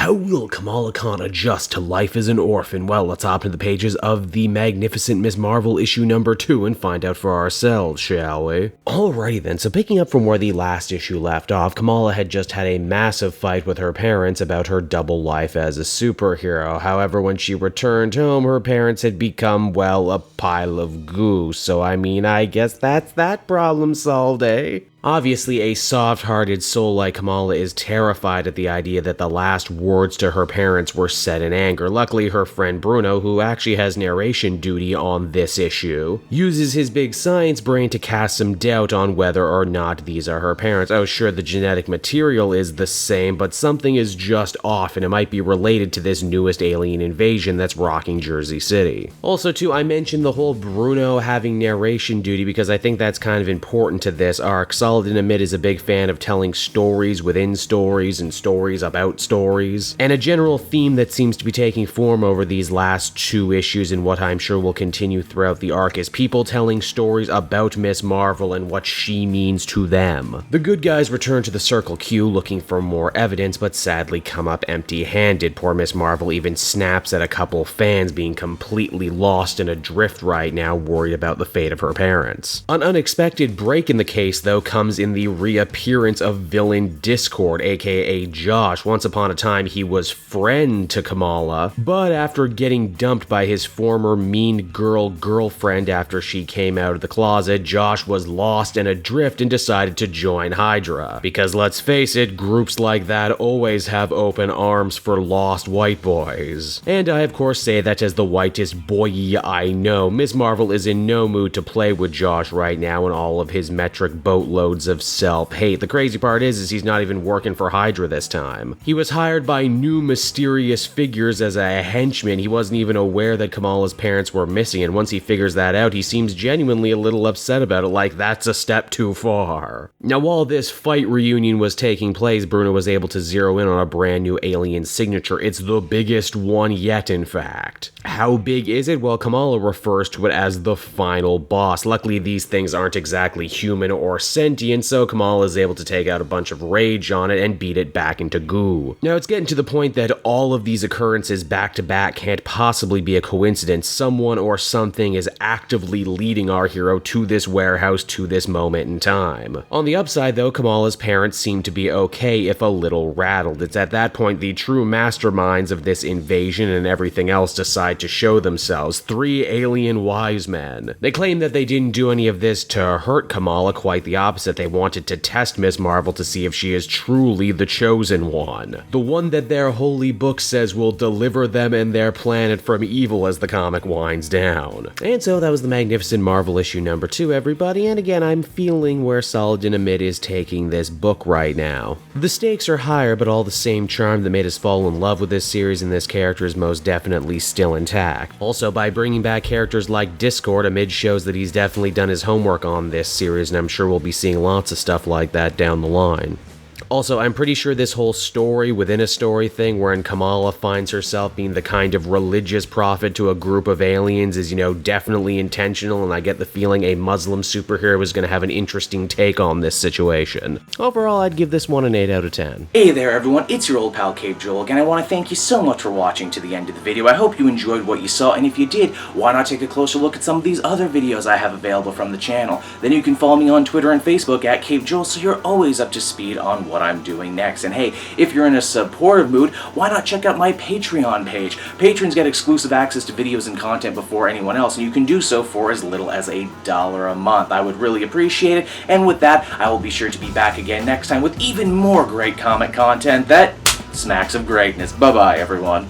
How will Kamala Khan adjust to life as an orphan? Well, let's hop into the pages of the magnificent Ms. Marvel issue number 2 and find out for ourselves, shall we? Alrighty then, so picking up from where the last issue left off, Kamala had just had a massive fight with her parents about her double life as a superhero. However, when she returned home, her parents had become, well, a pile of goo. So I guess that's that problem solved, eh? Obviously, a soft-hearted soul like Kamala is terrified at the idea that the last words to her parents were said in anger. Luckily, her friend Bruno, who actually has narration duty on this issue, uses his big science brain to cast some doubt on whether or not these are her parents. Oh, sure, the genetic material is the same, but something is just off, and it might be related to this newest alien invasion that's rocking Jersey City. Also, too, I mentioned the whole Bruno having narration duty because I think that's kind of important to this arc. Saladin Ahmed is a big fan of telling stories within stories and stories about stories, and a general theme that seems to be taking form over these last 2 issues and what I'm sure will continue throughout the arc is people telling stories about Ms. Marvel and what she means to them. The good guys return to the Circle Q looking for more evidence, but sadly come up empty-handed. Poor Ms. Marvel even snaps at a couple fans being completely lost and adrift right now, worried about the fate of her parents. An unexpected break in the case, though, comes in the reappearance of villain Discord, aka Josh. Once upon a time, he was friend to Kamala, but after getting dumped by his former mean girl girlfriend after she came out of the closet, Josh was lost and adrift and decided to join Hydra. Because let's face it, groups like that always have open arms for lost white boys. And I of course say that as the whitest boy I know. Ms. Marvel is in no mood to play with Josh right now and all of his metric boatloads of self-hate. The crazy part is he's not even working for Hydra this time. He was hired by new mysterious figures as a henchman. He wasn't even aware that Kamala's parents were missing, and once he figures that out, he seems genuinely a little upset about it, like that's a step too far. Now, while this fight reunion was taking place, Bruno was able to zero in on a brand new alien signature. It's the biggest one yet, in fact. How big is it? Well, Kamala refers to it as the final boss. Luckily, these things aren't exactly human or sentient, so Kamala is able to take out a bunch of rage on it and beat it back into goo. Now, it's getting to the point that all of these occurrences back to back can't possibly be a coincidence. Someone or something is actively leading our hero to this warehouse, to this moment in time. On the upside, though, Kamala's parents seem to be okay, if a little rattled. It's at that point the true masterminds of this invasion and everything else decide to show themselves. 3 alien wise men. They claim that they didn't do any of this to hurt Kamala, quite the opposite. They wanted to test Ms. Marvel to see if she is truly the chosen one. The one that their holy book says will deliver them and their planet from evil as the comic winds down. And so that was the magnificent Marvel issue number 2, everybody, and again, I'm feeling where Saladin Ahmed is taking this book right now. The stakes are higher, but all the same charm that made us fall in love with this series and this character is most definitely still intact. Also, by bringing back characters like Discord, Ahmed shows that he's definitely done his homework on this series, and I'm sure we'll be seeing lots of stuff like that down the line. Also, I'm pretty sure this whole story within a story thing wherein Kamala finds herself being the kind of religious prophet to a group of aliens is, definitely intentional, and I get the feeling a Muslim superhero is going to have an interesting take on this situation. Overall, I'd give this one an 8 out of 10. Hey there everyone, it's your old pal Cape Joel again. I want to thank you so much for watching to the end of the video. I hope you enjoyed what you saw, and if you did, why not take a closer look at some of these other videos I have available from the channel. Then you can follow me on Twitter and Facebook at Cape Joel so you're always up to speed on what I'm doing next. And hey, if you're in a supportive mood, why not check out my Patreon page? Patrons get exclusive access to videos and content before anyone else, and you can do so for as little as $1 a month. I would really appreciate it, and with that, I will be sure to be back again next time with even more great comic content that smacks of greatness. Bye-bye, everyone.